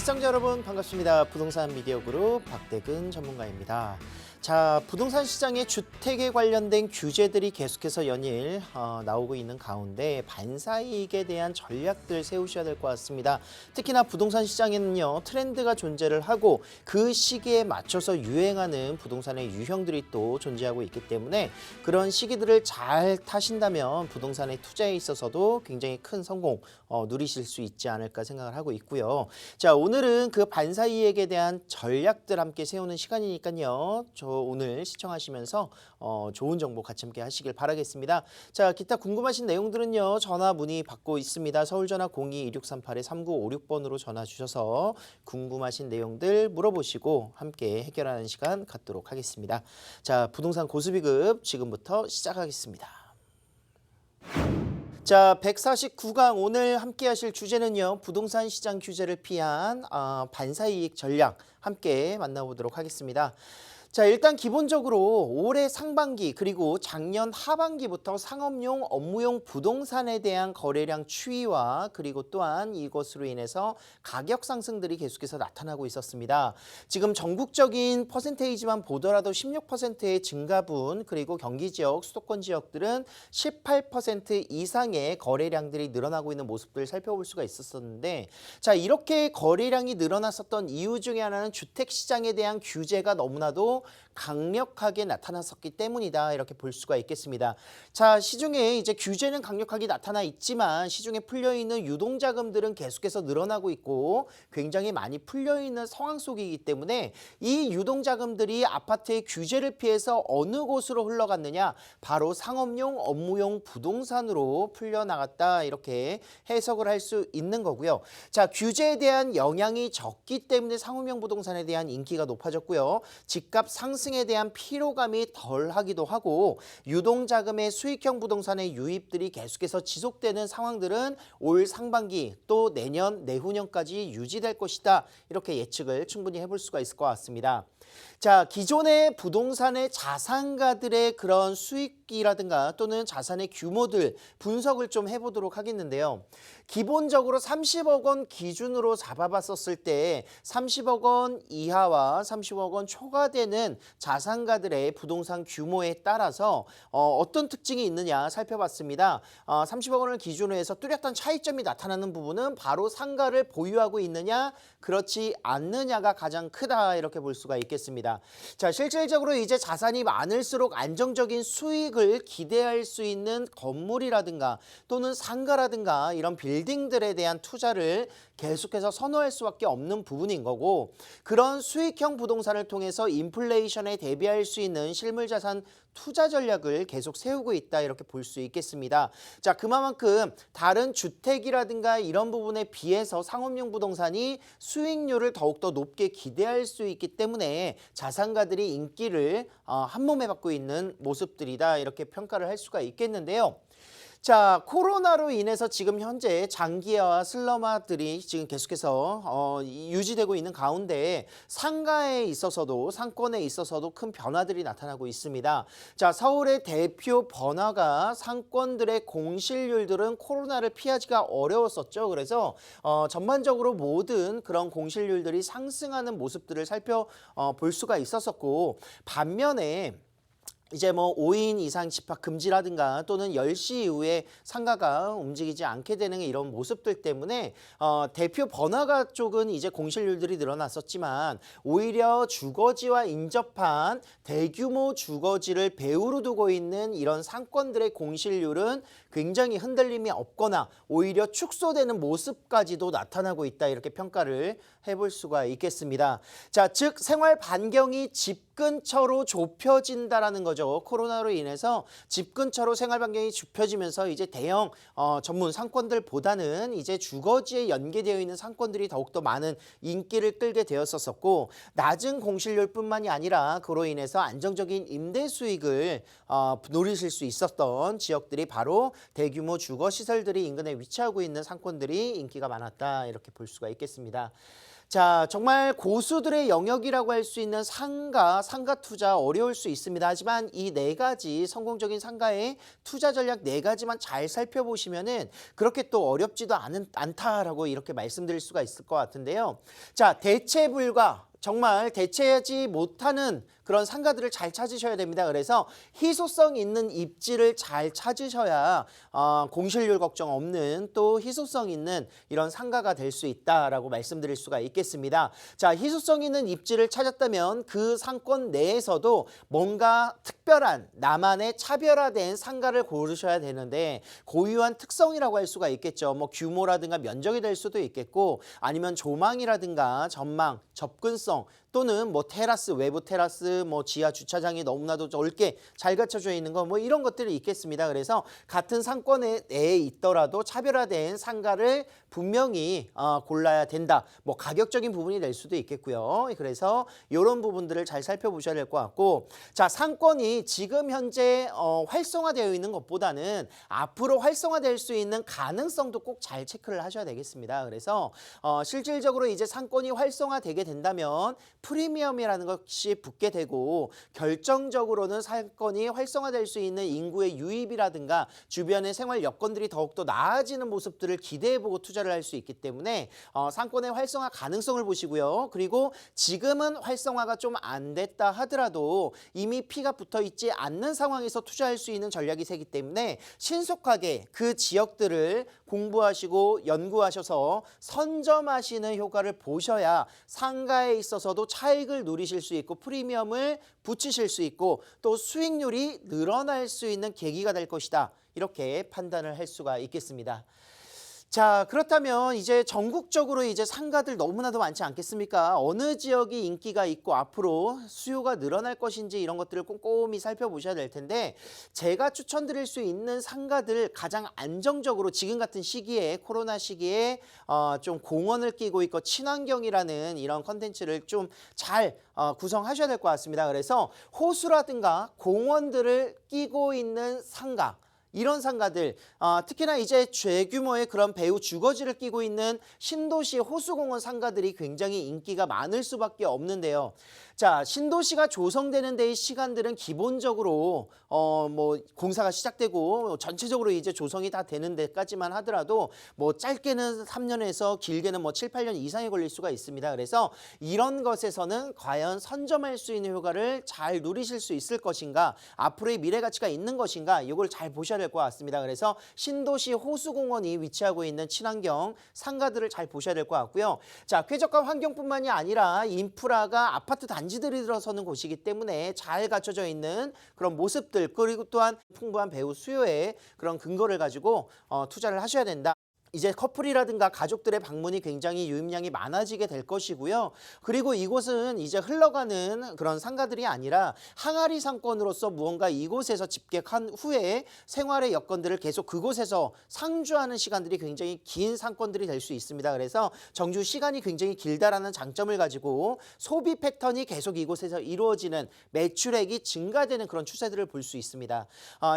시청자 여러분 반갑습니다. 부동산 미디어 그룹 박대근 전문가입니다. 자, 부동산 시장의 주택에 관련된 규제들이 계속해서 연일 나오고 있는 가운데 반사이익에 대한 전략들 세우셔야 될 것 같습니다. 특히나 부동산 시장에는요, 트렌드가 존재를 하고 그 시기에 맞춰서 유행하는 부동산의 유형들이 또 존재하고 있기 때문에 그런 시기들을 잘 타신다면 부동산의 투자에 있어서도 굉장히 큰 성공 누리실 수 있지 않을까 생각을 하고 있고요. 자, 오늘은 그 반사이익에 대한 전략들 함께 세우는 시간이니까요. 오늘 시청하시면서 좋은 정보 같이 함께 하시길 바라겠습니다. 자, 기타 궁금하신 내용들은요. 전화 문의 받고 있습니다. 서울전화 02-2638-3956번으로 전화 주셔서 궁금하신 내용들 물어보시고 함께 해결하는 시간 갖도록 하겠습니다. 자, 부동산 고수비급 지금부터 시작하겠습니다. 자, 149강 오늘 함께 하실 주제는요. 부동산 시장 규제를 피한 반사이익 전략 함께 만나보도록 하겠습니다. 자, 일단 기본적으로 올해 상반기 그리고 작년 하반기부터 상업용, 업무용 부동산에 대한 거래량 추이와 그리고 또한 이것으로 인해서 가격 상승들이 계속해서 나타나고 있었습니다. 지금 전국적인 퍼센테이지만 보더라도 16%의 증가분 그리고 경기 지역, 수도권 지역들은 18% 이상의 거래량들이 늘어나고 있는 모습들을 살펴볼 수가 있었는데 자, 이렇게 거래량이 늘어났었던 이유 중에 하나는 주택시장에 대한 규제가 너무나도 강력하게 나타났었기 때문이다 이렇게 볼 수가 있겠습니다. 자, 시중에 이제 규제는 강력하게 나타나 있지만 시중에 풀려있는 유동자금들은 계속해서 늘어나고 있고 굉장히 많이 풀려있는 상황 속이기 때문에 이 유동자금들이 아파트의 규제를 피해서 어느 곳으로 흘러갔느냐 바로 상업용, 업무용 부동산으로 풀려나갔다 이렇게 해석을 할 수 있는 거고요. 자, 규제에 대한 영향이 적기 때문에 상업용 부동산에 대한 인기가 높아졌고요. 집값 상승에 대한 피로감이 덜하기도 하고 유동자금의 수익형 부동산의 유입들이 계속해서 지속되는 상황들은 올 상반기 또 내년, 내후년까지 유지될 것이다. 이렇게 예측을 충분히 해볼 수가 있을 것 같습니다. 자, 기존의 부동산의 자산가들의 그런 수익이라든가 또는 자산의 규모들 분석을 좀 해보도록 하겠는데요. 기본적으로 30억 원 기준으로 잡아봤었을 때 30억 원 이하와 30억 원 초과되는 자산가들의 부동산 규모에 따라서 어떤 특징이 있느냐 살펴봤습니다. 30억 원을 기준으로 해서 뚜렷한 차이점이 나타나는 부분은 바로 상가를 보유하고 있느냐 그렇지 않느냐가 가장 크다 이렇게 볼 수가 있겠습니다. 자, 실질적으로 이제 자산이 많을수록 안정적인 수익을 기대할 수 있는 건물이라든가 또는 상가라든가 이런 빌딩들에 대한 투자를 계속해서 선호할 수밖에 없는 부분인 거고 그런 수익형 부동산을 통해서 인플레이션에 대비할 수 있는 실물자산 투자 전략을 계속 세우고 있다 이렇게 볼 수 있겠습니다. 자, 그만큼 다른 주택이라든가 이런 부분에 비해서 상업용 부동산이 수익률을 더욱더 높게 기대할 수 있기 때문에 자산가들이 인기를 한몸에 받고 있는 모습들이다 이렇게 평가를 할 수가 있겠는데요. 자, 코로나로 인해서 지금 현재 장기화와 슬럼화들이 지금 계속해서 유지되고 있는 가운데 상가에 있어서도 상권에 있어서도 큰 변화들이 나타나고 있습니다. 자, 서울의 대표 번화가 상권들의 공실률들은 코로나를 피하기가 어려웠었죠. 그래서 전반적으로 모든 그런 공실률들이 상승하는 모습들을 살펴볼 수가 있었었고 반면에 이제 뭐 5인 이상 집합 금지라든가 또는 10시 이후에 상가가 움직이지 않게 되는 이런 모습들 때문에 대표 번화가 쪽은 이제 공실률들이 늘어났었지만 오히려 주거지와 인접한 대규모 주거지를 배후로 두고 있는 이런 상권들의 공실률은 굉장히 흔들림이 없거나 오히려 축소되는 모습까지도 나타나고 있다 이렇게 평가를 해볼 수가 있겠습니다. 자, 즉 생활 반경이 집 근처로 좁혀진다라는 거죠. 코로나로 인해서 집 근처로 생활 반경이 좁혀지면서 이제 대형 전문 상권들보다는 이제 주거지에 연계되어 있는 상권들이 더욱더 많은 인기를 끌게 되었었고 낮은 공실률뿐만이 아니라 그로 인해서 안정적인 임대 수익을 누리실 수 있었던 지역들이 바로 대규모 주거 시설들이 인근에 위치하고 있는 상권들이 인기가 많았다 이렇게 볼 수가 있겠습니다. 자, 정말 고수들의 영역이라고 할 수 있는 상가 투자 어려울 수 있습니다. 하지만 이 네 가지 성공적인 상가의 투자 전략 네 가지만 잘 살펴보시면은 그렇게 또 어렵지도 않다라고 이렇게 말씀드릴 수가 있을 것 같은데요. 자, 대체 불가. 정말 대체하지 못하는 그런 상가들을 잘 찾으셔야 됩니다. 그래서 희소성 있는 입지를 잘 찾으셔야 공실률 걱정 없는 또 희소성 있는 이런 상가가 될 수 있다라고 말씀드릴 수가 있겠습니다. 자, 희소성 있는 입지를 찾았다면 그 상권 내에서도 뭔가 특별한 나만의 차별화된 상가를 고르셔야 되는데 고유한 특성이라고 할 수가 있겠죠. 뭐 규모라든가 면적이 될 수도 있겠고 아니면 조망이라든가 전망, 접근성 또는 뭐 테라스, 외부 테라스, 뭐 지하 주차장이 너무나도 넓게 잘 갖춰져 있는 거 뭐 이런 것들이 있겠습니다. 그래서 같은 상권에 내에 있더라도 차별화된 상가를 분명히 골라야 된다. 뭐 가격적인 부분이 될 수도 있겠고요. 그래서 이런 부분들을 잘 살펴보셔야 될 것 같고, 자, 상권이 지금 현재 활성화되어 있는 것보다는 앞으로 활성화될 수 있는 가능성도 꼭 잘 체크를 하셔야 되겠습니다. 그래서 실질적으로 이제 상권이 활성화되게 된다면 프리미엄이라는 것이 붙게 되고 결정적으로는 상권이 활성화될 수 있는 인구의 유입이라든가 주변의 생활 여건들이 더욱더 나아지는 모습들을 기대해보고 투자를 할 수 있기 때문에 상권의 활성화 가능성을 보시고요. 그리고 지금은 활성화가 좀 안 됐다 하더라도 이미 피가 붙어 있지 않는 상황에서 투자할 수 있는 전략이 세기 때문에 신속하게 그 지역들을 공부하시고 연구하셔서 선점하시는 효과를 보셔야 상가에 있어서도 차익을 누리실 수 있고 프리미엄을 붙이실 수 있고 또 수익률이 늘어날 수 있는 계기가 될 것이다. 이렇게 판단을 할 수가 있겠습니다. 자, 그렇다면 이제 전국적으로 이제 상가들 너무나도 많지 않겠습니까? 어느 지역이 인기가 있고 앞으로 수요가 늘어날 것인지 이런 것들을 꼼꼼히 살펴보셔야 될 텐데 제가 추천드릴 수 있는 상가들 가장 안정적으로 지금 같은 시기에 코로나 시기에 좀 공원을 끼고 있고 친환경이라는 이런 컨텐츠를 좀 잘 구성하셔야 될 것 같습니다. 그래서 호수라든가 공원들을 끼고 있는 상가 이런 상가들 특히나 이제 최규모의 그런 배후 주거지를 끼고 있는 신도시 호수공원 상가들이 굉장히 인기가 많을 수밖에 없는데요. 자, 신도시가 조성되는 데의 시간들은 기본적으로 뭐 공사가 시작되고 전체적으로 이제 조성이 다 되는 데까지만 하더라도 뭐 짧게는 3년에서 길게는 뭐 7, 8년 이상이 걸릴 수가 있습니다. 그래서 이런 것에서는 과연 선점할 수 있는 효과를 잘 누리실 수 있을 것인가, 앞으로의 미래 가치가 있는 것인가, 이걸 잘 보셔야 될 것 같습니다. 그래서 신도시 호수공원이 위치하고 있는 친환경 상가들을 잘 보셔야 될 것 같고요. 자, 쾌적한 환경뿐만이 아니라 인프라가 아파트 단지들이 들어서는 곳이기 때문에 잘 갖춰져 있는 그런 모습들 그리고 또한 풍부한 배우 수요의 그런 근거를 가지고 투자를 하셔야 된다. 이제 커플이라든가 가족들의 방문이 굉장히 유입량이 많아지게 될 것이고요. 그리고 이곳은 이제 흘러가는 그런 상가들이 아니라 항아리 상권으로서 무언가 이곳에서 집객한 후에 생활의 여건들을 계속 그곳에서 상주하는 시간들이 굉장히 긴 상권들이 될 수 있습니다. 그래서 정주 시간이 굉장히 길다라는 장점을 가지고 소비 패턴이 계속 이곳에서 이루어지는 매출액이 증가되는 그런 추세들을 볼 수 있습니다.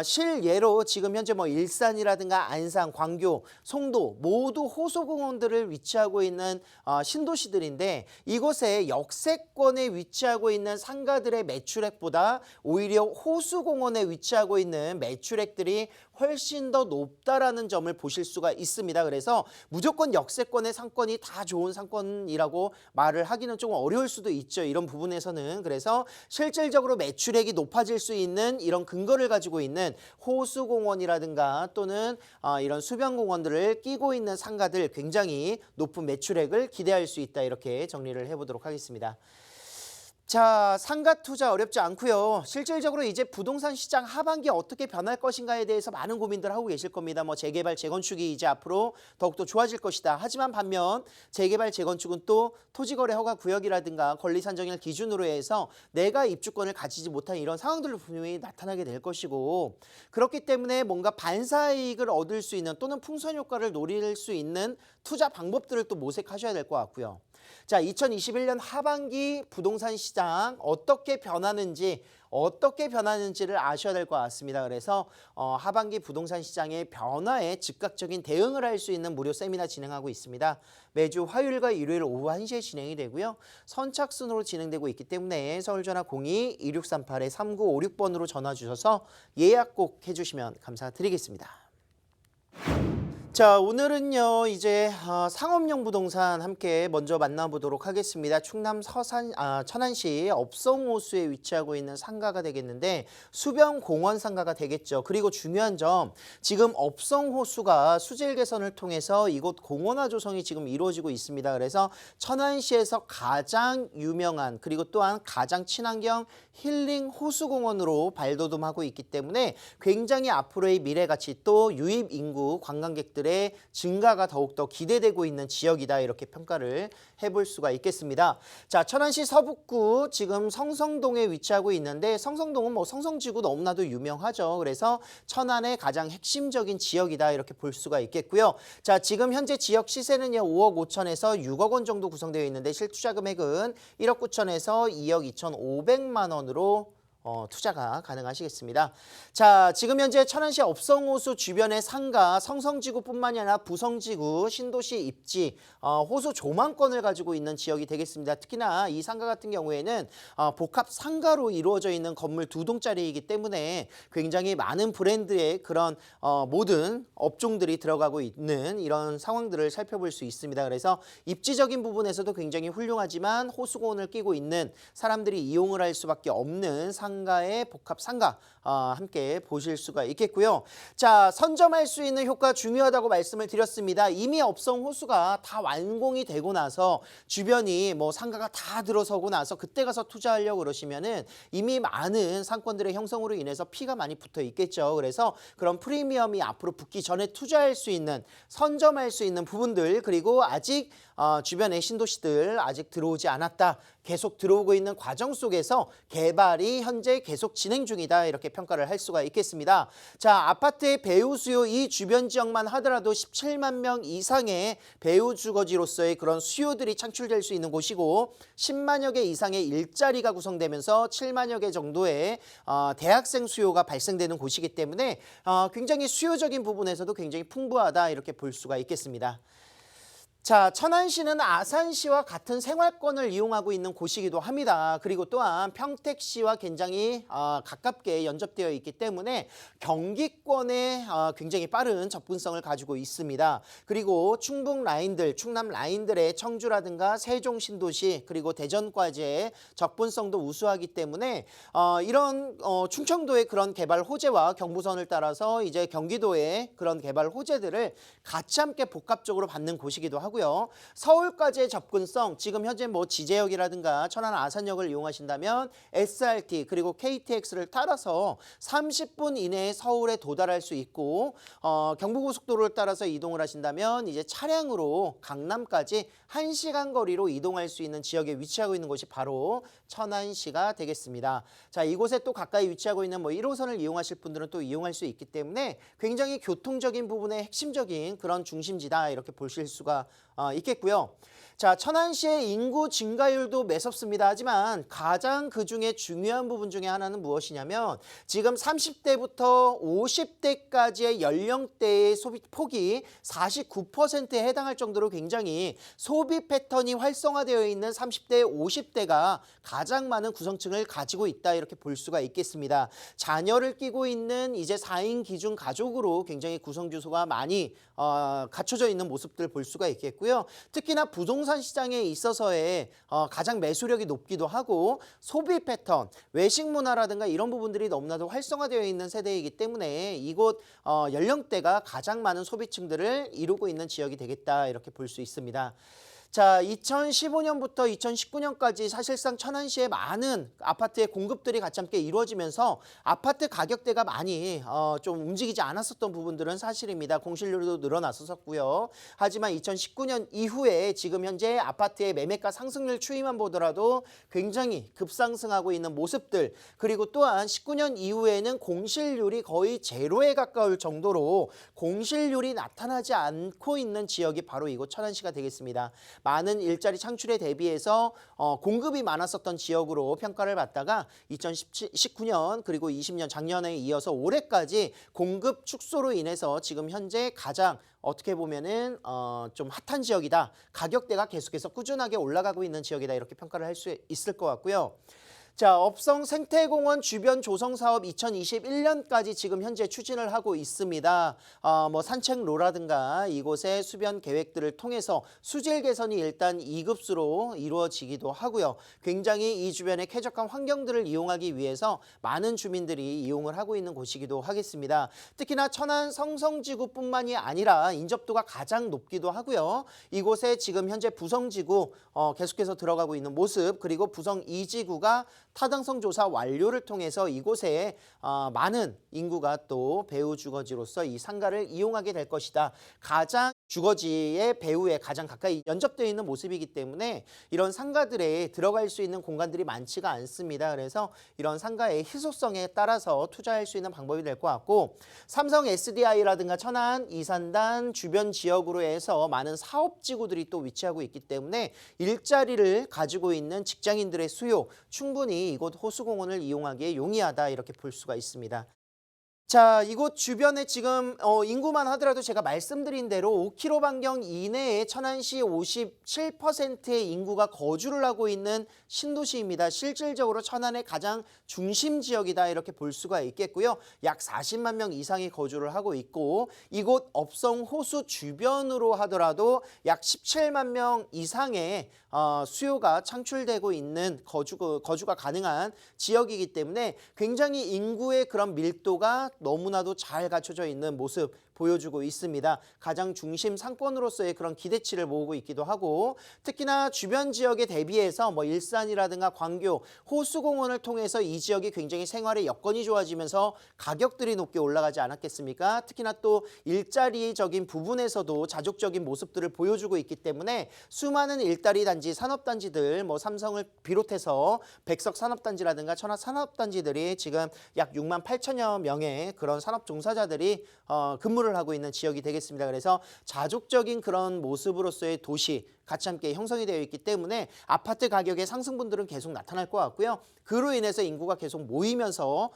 실예로 지금 현재 뭐 일산이라든가 안산, 광교, 송도 모두 호수공원들을 위치하고 있는 신도시들인데 이곳에 역세권에 위치하고 있는 상가들의 매출액보다 오히려 호수공원에 위치하고 있는 매출액들이 훨씬 더 높다라는 점을 보실 수가 있습니다. 그래서 무조건 역세권의 상권이 다 좋은 상권이라고 말을 하기는 조금 어려울 수도 있죠. 이런 부분에서는. 그래서 실질적으로 매출액이 높아질 수 있는 이런 근거를 가지고 있는 호수공원이라든가 또는 이런 수변공원들을 끼고 있는 상가들 굉장히 높은 매출액을 기대할 수 있다. 이렇게 정리를 해보도록 하겠습니다. 자, 상가 투자 어렵지 않고요. 실질적으로 이제 부동산 시장 하반기 어떻게 변할 것인가에 대해서 많은 고민들 하고 계실 겁니다. 뭐 재개발, 재건축이 이제 앞으로 더욱더 좋아질 것이다. 하지만 반면 재개발, 재건축은 또 토지거래 허가 구역이라든가 권리산정을 기준으로 해서 내가 입주권을 가지지 못한 이런 상황들로 분명히 나타나게 될 것이고 그렇기 때문에 뭔가 반사이익을 얻을 수 있는 또는 풍선 효과를 노릴 수 있는 투자 방법들을 또 모색하셔야 될 것 같고요. 자, 2021년 하반기 부동산 시장 어떻게 변하는지를 아셔야 될 것 같습니다. 그래서 하반기 부동산 시장의 변화에 즉각적인 대응을 할 수 있는 무료 세미나 진행하고 있습니다. 매주 화요일과 일요일 오후 1시에 진행이 되고요. 선착순으로 진행되고 있기 때문에 서울전화 02-2638-3956번으로 전화 주셔서 예약 꼭 해주시면 감사드리겠습니다. 자, 오늘은요 이제 상업용 부동산 함께 먼저 만나보도록 하겠습니다. 충남 천안시 업성호수에 위치하고 있는 상가가 되겠는데 수변공원 상가가 되겠죠. 그리고 중요한 점, 지금 업성호수가 수질 개선을 통해서 이곳 공원화 조성이 지금 이루어지고 있습니다. 그래서 천안시에서 가장 유명한, 그리고 또한 가장 친환경 힐링 호수공원으로 발돋움하고 있기 때문에 굉장히 앞으로의 미래 가치, 또 유입 인구 관광객들의 증가가 더욱더 기대되고 있는 지역이다, 이렇게 평가를 해볼 수가 있겠습니다. 자, 천안시 서북구 지금 성성동에 위치하고 있는데, 성성동은 뭐 성성지구 너무나도 유명하죠. 그래서 천안의 가장 핵심적인 지역이다, 이렇게 볼 수가 있겠고요. 자, 지금 현재 지역 시세는요 5억 5천에서 6억 원 정도 구성되어 있는데, 실투자 금액은 1억 9천에서 2억 2,500만 원으로 투자가 가능하시겠습니다. 자, 지금 현재 천안시 업성호수 주변의 상가, 성성지구뿐만이 아니라 부성지구, 신도시 입지, 호수 조망권을 가지고 있는 지역이 되겠습니다. 특히나 이 상가 같은 경우에는 복합 상가로 이루어져 있는 건물 2동짜리이기 때문에 굉장히 많은 브랜드의 그런 모든 업종들이 들어가고 있는 이런 상황들을 살펴볼 수 있습니다. 그래서 입지적인 부분에서도 굉장히 훌륭하지만 호수공원을 끼고 있는 사람들이 이용을 할 수밖에 없는 상가의 복합 상가 함께 보실 수가 있겠고요. 자, 선점할 수 있는 효과 중요하다고 말씀을 드렸습니다. 이미 업성 호수가 다 완공이 되고 나서 주변이 뭐 상가가 다 들어서고 나서 그때 가서 투자하려고 그러시면은 이미 많은 상권들의 형성으로 인해서 피가 많이 붙어 있겠죠. 그래서 그런 프리미엄이 앞으로 붙기 전에 투자할 수 있는, 선점할 수 있는 부분들, 그리고 아직 주변의 신도시들 아직 들어오지 않았다, 계속 들어오고 있는 과정 속에서 개발이 현재 계속 진행 중이다, 이렇게 평가를 할 수가 있겠습니다. 자, 아파트의 배우 수요, 이 주변 지역만 하더라도 17만 명 이상의 배우 주거지로서의 그런 수요들이 창출될 수 있는 곳이고, 10만여 개 이상의 일자리가 구성되면서 7만여 개 정도의 대학생 수요가 발생되는 곳이기 때문에 굉장히 수요적인 부분에서도 굉장히 풍부하다, 이렇게 볼 수가 있겠습니다. 자, 천안시는 아산시와 같은 생활권을 이용하고 있는 곳이기도 합니다. 그리고 또한 평택시와 굉장히 가깝게 연접되어 있기 때문에 경기권에 굉장히 빠른 접근성을 가지고 있습니다. 그리고 충북 라인들, 충남 라인들의 청주라든가 세종 신도시, 그리고 대전과제의 접근성도 우수하기 때문에 이런 충청도의 그런 개발 호재와 경부선을 따라서 이제 경기도의 그런 개발 호재들을 같이 함께 복합적으로 받는 곳이기도 하고요. 서울까지의 접근성, 지금 현재 뭐 지제역이라든가 천안 아산역을 이용하신다면 SRT 그리고 KTX를 따라서 30분 이내에 서울에 도달할 수 있고, 경부고속도로를 따라서 이동을 하신다면 이제 차량으로 강남까지 1시간 거리로 이동할 수 있는 지역에 위치하고 있는 곳이 바로 천안시가 되겠습니다. 자, 이곳에 또 가까이 위치하고 있는 뭐 1호선을 이용하실 분들은 또 이용할 수 있기 때문에 굉장히 교통적인 부분에 핵심적인 그런 중심지다, 이렇게 보실 수가 있겠고요. 자, 천안시의 인구 증가율도 매섭습니다. 하지만 가장 그중에 중요한 부분 중에 하나는 무엇이냐면, 지금 30대부터 50대까지의 연령대의 소비 폭이 49%에 해당할 정도로 굉장히 소비 패턴이 활성화되어 있는 30대, 50대가 가장 많은 구성층을 가지고 있다, 이렇게 볼 수가 있겠습니다. 자녀를 끼고 있는 이제 4인 기준 가족으로 굉장히 구성 주소가 많이 갖춰져 있는 모습들 볼 수가 있겠고요. 특히나 부동산 시장에 있어서의 가장 매수력이 높기도 하고, 소비 패턴, 외식 문화라든가 이런 부분들이 너무나도 활성화되어 있는 세대이기 때문에 이곳 연령대가 가장 많은 소비층들을 이루고 있는 지역이 되겠다, 이렇게 볼 수 있습니다. 자, 2015년부터 2019년까지 사실상 천안시에 많은 아파트의 공급들이 같이 함께 이루어지면서 아파트 가격대가 많이 좀 움직이지 않았었던 부분들은 사실입니다. 공실률도 늘어났었고요. 하지만 2019년 이후에 지금 현재 아파트의 매매가 상승률 추이만 보더라도 굉장히 급상승하고 있는 모습들, 그리고 또한 19년 이후에는 공실률이 거의 제로에 가까울 정도로 공실률이 나타나지 않고 있는 지역이 바로 이곳 천안시가 되겠습니다. 많은 일자리 창출에 대비해서 공급이 많았었던 지역으로 평가를 받다가 2019년 그리고 20년 작년에 이어서 올해까지 공급 축소로 인해서 지금 현재 가장 어떻게 보면은 좀 핫한 지역이다. 가격대가 계속해서 꾸준하게 올라가고 있는 지역이다. 이렇게 평가를 할 수 있을 것 같고요. 자, 업성 생태공원 주변 조성 사업 2021년까지 지금 현재 추진을 하고 있습니다. 뭐 산책로라든가 이곳의 수변 계획들을 통해서 수질 개선이 일단 2급수로 이루어지기도 하고요. 굉장히 이 주변의 쾌적한 환경들을 이용하기 위해서 많은 주민들이 이용을 하고 있는 곳이기도 하겠습니다. 특히나 천안 성성지구뿐만이 아니라 인접도가 가장 높기도 하고요. 이곳에 지금 현재 부성지구 계속해서 들어가고 있는 모습, 그리고 부성 2지구가 타당성 조사 완료를 통해서 이곳에 많은 인구가 또 배후 주거지로서 이 상가를 이용하게 될 것이다. 가장 주거지의 배후에 가장 가까이 연접되어 있는 모습이기 때문에 이런 상가들에 들어갈 수 있는 공간들이 많지가 않습니다. 그래서 이런 상가의 희소성에 따라서 투자할 수 있는 방법이 될 것 같고, 삼성 SDI라든가 천안, 이산단 주변 지역으로 해서 많은 사업지구들이 또 위치하고 있기 때문에 일자리를 가지고 있는 직장인들의 수요, 충분히 이곳 호수공원을 이용하기에 용이하다 이렇게 볼 수가 있습니다. 자, 이곳 주변에 지금 인구만 하더라도 제가 말씀드린 대로 5km 반경 이내에 천안시 57%의 인구가 거주를 하고 있는 신도시입니다. 실질적으로 천안의 가장 중심 지역이다 이렇게 볼 수가 있겠고요. 약 40만 명 이상이 거주를 하고 있고, 이곳 업성 호수 주변으로 하더라도 약 17만 명 이상의 수요가 창출되고 있는 거주가 가능한 지역이기 때문에 굉장히 인구의 그런 밀도가 너무나도 잘 갖춰져 있는 모습 보여주고 있습니다. 가장 중심 상권으로서의 그런 기대치를 모으고 있기도 하고, 특히나 주변 지역에 대비해서 뭐 일산이라든가 광교, 호수공원을 통해서 이 지역이 굉장히 생활의 여건이 좋아지면서 가격들이 높게 올라가지 않았겠습니까? 특히나 또 일자리적인 부분에서도 자족적인 모습들을 보여주고 있기 때문에 수많은 일자리 단지, 산업단지들, 뭐 삼성을 비롯해서 백석 산업단지라든가 천하 산업단지들이 지금 약 6만 8천여 명의 그런 산업 종사자들이 근무를 하고 있는 지역이 되겠습니다. 그래서 자족적인 그런 모습으로서의 도시 같이 함께 형성이 되어 있기 때문에 아파트 가격의 상승분들은 계속 나타날 것 같고요. 그로 인해서 인구가 계속 모이면서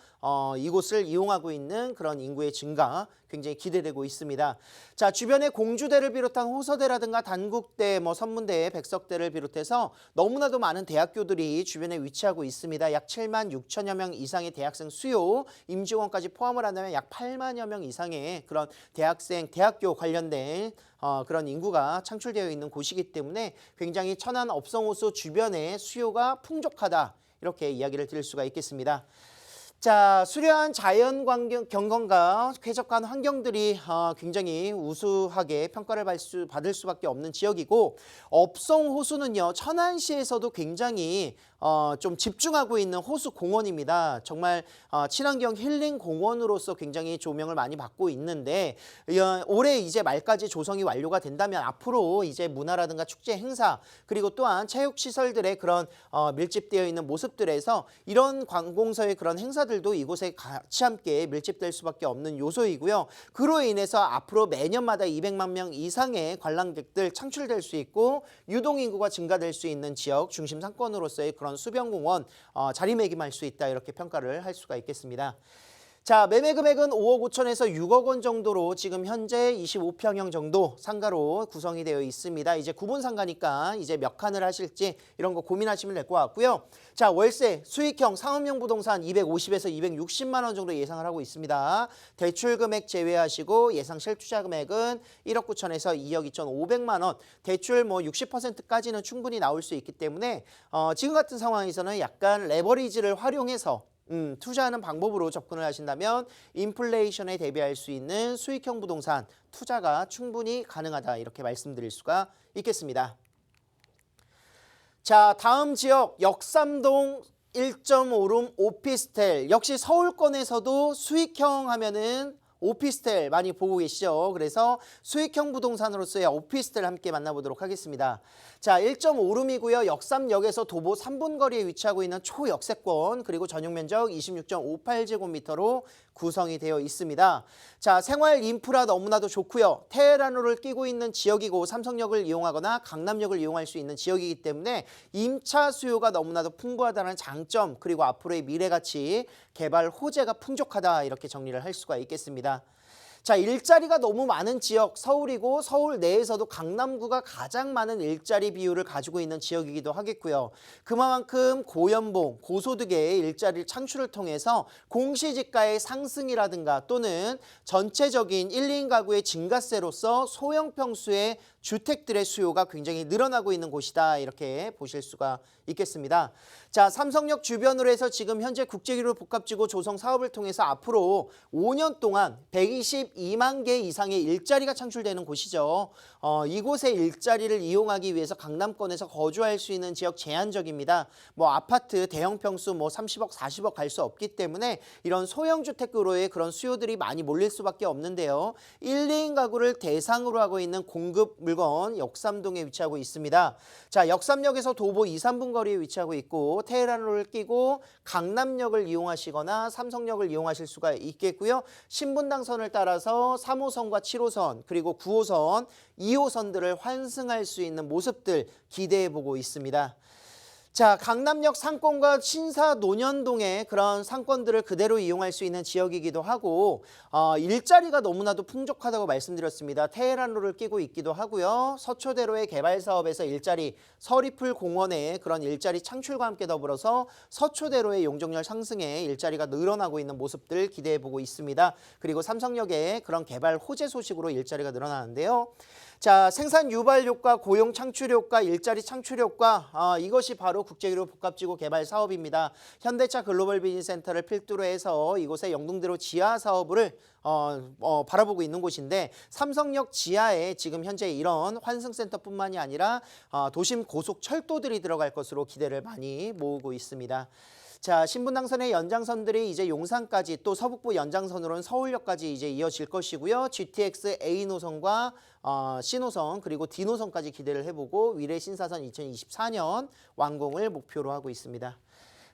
이곳을 이용하고 있는 그런 인구의 증가 굉장히 기대되고 있습니다. 자, 주변에 공주대를 비롯한 호서대라든가 단국대, 뭐 선문대, 백석대를 비롯해서 너무나도 많은 대학교들이 주변에 위치하고 있습니다. 약 7만 6천여 명 이상의 대학생 수요, 임직원까지 포함을 한다면 약 8만여 명 이상의 그런 대학생, 대학교 관련된 그런 인구가 창출되어 있는 곳이기 때문에 굉장히 천안 업성호수 주변에 수요가 풍족하다 이렇게 이야기를 드릴 수가 있겠습니다. 자, 수려한 자연 경관과 쾌적한 환경들이 굉장히 우수하게 평가를 받을 수밖에 없는 지역이고, 업성호수는요 천안시에서도 굉장히 좀 집중하고 있는 호수 공원입니다. 정말 친환경 힐링 공원으로서 굉장히 조명을 많이 받고 있는데, 올해 이제 말까지 조성이 완료가 된다면 앞으로 이제 문화라든가 축제 행사, 그리고 또한 체육 시설들의 그런 밀집되어 있는 모습들에서 이런 관공서의 그런 행사들도 이곳에 같이 함께 밀집될 수밖에 없는 요소이고요. 그로 인해서 앞으로 매년마다 200만 명 이상의 관람객들 창출될 수 있고, 유동인구가 증가될 수 있는 지역 중심 상권으로서의 그런 수변공원 자리매김할 수 있다 이렇게 평가를 할 수가 있겠습니다. 자, 매매 금액은 5억 5천에서 6억 원 정도로 지금 현재 25평형 정도 상가로 구성이 되어 있습니다. 이제 구분 상가니까 이제 몇 칸을 하실지 이런 거 고민하시면 될 것 같고요. 자, 월세 수익형 상업용 부동산 250에서 260만 원 정도 예상을 하고 있습니다. 대출 금액 제외하시고 예상 실투자 금액은 1억 9천에서 2억 2,500만 원. 대출 뭐 60%까지는 충분히 나올 수 있기 때문에 지금 같은 상황에서는 약간 레버리지를 활용해서 투자하는 방법으로 접근을 하신다면 인플레이션에 대비할 수 있는 수익형 부동산 투자가 충분히 가능하다 이렇게 말씀드릴 수가 있겠습니다. 자, 다음 지역 역삼동 1.5룸 오피스텔, 역시 서울권에서도 수익형 하면은 오피스텔 많이 보고 계시죠? 그래서 수익형 부동산으로서의 오피스텔 함께 만나보도록 하겠습니다. 자, 1.5룸이고요. 역삼역에서 도보 3분 거리에 위치하고 있는 초역세권, 그리고 전용 면적 26.58제곱미터로 구성이 되어 있습니다. 자, 생활 인프라 너무나도 좋고요. 테헤란로를 끼고 있는 지역이고 삼성역을 이용하거나 강남역을 이용할 수 있는 지역이기 때문에 임차 수요가 너무나도 풍부하다는 장점, 그리고 앞으로의 미래가치, 개발 호재가 풍족하다, 이렇게 정리를 할 수가 있겠습니다. 자, 일자리가 너무 많은 지역, 서울이고 서울 내에서도 강남구가 가장 많은 일자리 비율을 가지고 있는 지역이기도 하겠고요. 그만큼 고연봉, 고소득의 일자리 창출을 통해서 공시지가의 상승이라든가 또는 전체적인 1, 2인 가구의 증가세로서 소형 평수의 주택들의 수요가 굉장히 늘어나고 있는 곳이다, 이렇게 보실 수가 있겠습니다. 자, 삼성역 주변으로 해서 지금 현재 국제기로 복합지구 조성 사업을 통해서 앞으로 5년 동안 122만 개 이상의 일자리가 창출되는 곳이죠. 이곳의 일자리를 이용하기 위해서 강남권에서 거주할 수 있는 지역 제한적입니다. 뭐 아파트 대형 평수 뭐 30억, 40억 갈 수 없기 때문에 이런 소형 주택으로의 그런 수요들이 많이 몰릴 수밖에 없는데요. 1, 2인 가구를 대상으로 하고 있는 공급 물건 역삼동에 위치하고 있습니다. 자, 역삼역에서 도보 2, 3분 거리에 위치하고 있고 테헤란로를 끼고 강남역을 이용하시거나 삼성역을 이용하실 수가 있겠고요. 신분당선을 따라서 3호선과 7호선 그리고 9호선, 2호선들을 환승할 수 있는 모습들 기대해보고 있습니다. 자, 강남역 상권과 신사 논현동의 그런 상권들을 그대로 이용할 수 있는 지역이기도 하고 일자리가 너무나도 풍족하다고 말씀드렸습니다. 테헤란로를 끼고 있기도 하고요. 서초대로의 개발 사업에서 일자리, 서리풀 공원의 그런 일자리 창출과 함께 더불어서 서초대로의 용적률 상승에 일자리가 늘어나고 있는 모습들 기대해보고 있습니다. 그리고 삼성역의 그런 개발 호재 소식으로 일자리가 늘어나는데요. 자, 생산 유발 효과, 고용 창출 효과, 일자리 창출 효과, 이것이 바로 국제기로 복합지구 개발 사업입니다. 현대차 글로벌 비즈니스센터를 필두로 해서 이곳에 영등대로 지하 사업을 바라보고 있는 곳인데 삼성역 지하에 지금 현재 이런 환승센터뿐만이 아니라 도심 고속철도들이 들어갈 것으로 기대를 많이 모으고 있습니다. 자, 신분당선의 연장선들이 이제 용산까지 또 서북부 연장선으로는 서울역까지 이제 이어질 것이고요. GTX A 노선과 C 노선 그리고 D 노선까지 기대를 해보고 위례 신사선 2024년 완공을 목표로 하고 있습니다.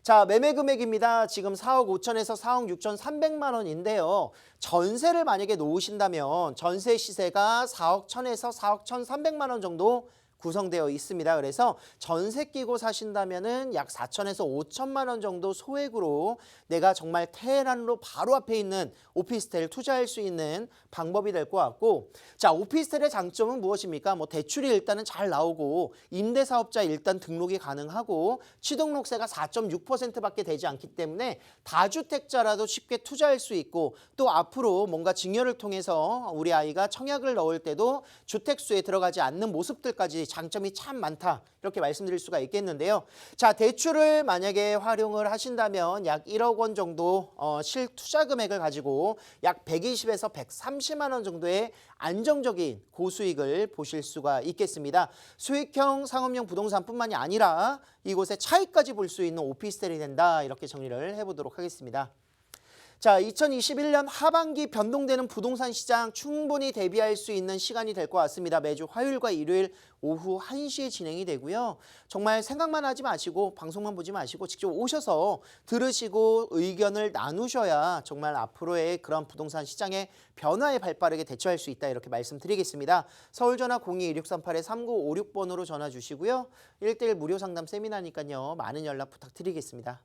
자, 매매 금액입니다. 지금 4억 5천에서 4억 6천 3백만 원인데요. 전세를 만약에 놓으신다면 전세 시세가 4억 1천에서 4억 1,300만 원 정도 구성되어 있습니다. 그래서 전세 끼고 사신다면은 약 4천에서 5천만 원 정도 소액으로 내가 정말 테헤란로 바로 앞에 있는 오피스텔 투자할 수 있는 방법이 될 것 같고, 자, 오피스텔의 장점은 무엇입니까? 뭐 대출이 일단은 잘 나오고 임대사업자 일단 등록이 가능하고 취등록세가 4.6%밖에 되지 않기 때문에 다주택자라도 쉽게 투자할 수 있고 또 앞으로 뭔가 증여를 통해서 우리 아이가 청약을 넣을 때도 주택수에 들어가지 않는 모습들까지 장점이 참 많다, 이렇게 말씀드릴 수가 있겠는데요. 자, 대출을 만약에 활용을 하신다면 약 1억 원 정도 실투자 금액을 가지고 약 120에서 130만 원 정도의 안정적인 고수익을 보실 수가 있겠습니다. 수익형 상업용 부동산뿐만이 아니라 이곳에 차익까지 볼 수 있는 오피스텔이 된다, 이렇게 정리를 해보도록 하겠습니다. 자, 2021년 하반기 변동되는 부동산 시장 충분히 대비할 수 있는 시간이 될 것 같습니다. 매주 화요일과 일요일 오후 1시에 진행이 되고요. 정말 생각만 하지 마시고 방송만 보지 마시고 직접 오셔서 들으시고 의견을 나누셔야 정말 앞으로의 그런 부동산 시장의 변화에 발빠르게 대처할 수 있다, 이렇게 말씀드리겠습니다. 서울전화 02-1638-3956번으로 전화 주시고요. 1:1 무료 상담 세미나니까요. 많은 연락 부탁드리겠습니다.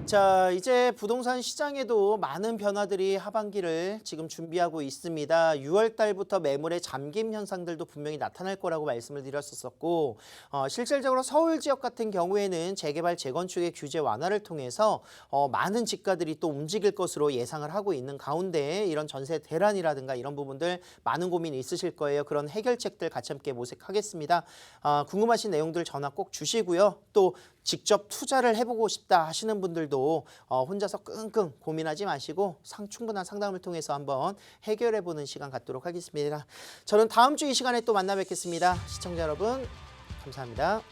자, 이제 부동산 시장에도 많은 변화들이 하반기를 지금 준비하고 있습니다. 6월 달부터 매물의 잠김 현상들도 분명히 나타날 거라고 말씀을 드렸었고 실질적으로 서울 지역 같은 경우에는 재개발, 재건축의 규제 완화를 통해서 많은 집가들이 또 움직일 것으로 예상을 하고 있는 가운데 이런 전세 대란이라든가 이런 부분들 많은 고민이 있으실 거예요. 그런 해결책들 같이 함께 모색하겠습니다. 궁금하신 내용들 전화 꼭 주시고요. 또 직접 투자를 해보고 싶다 하시는 분들도 혼자서 끙끙 고민하지 마시고 충분한 상담을 통해서 한번 해결해보는 시간 갖도록 하겠습니다. 저는 다음 주 이 시간에 또 만나 뵙겠습니다. 시청자 여러분, 감사합니다.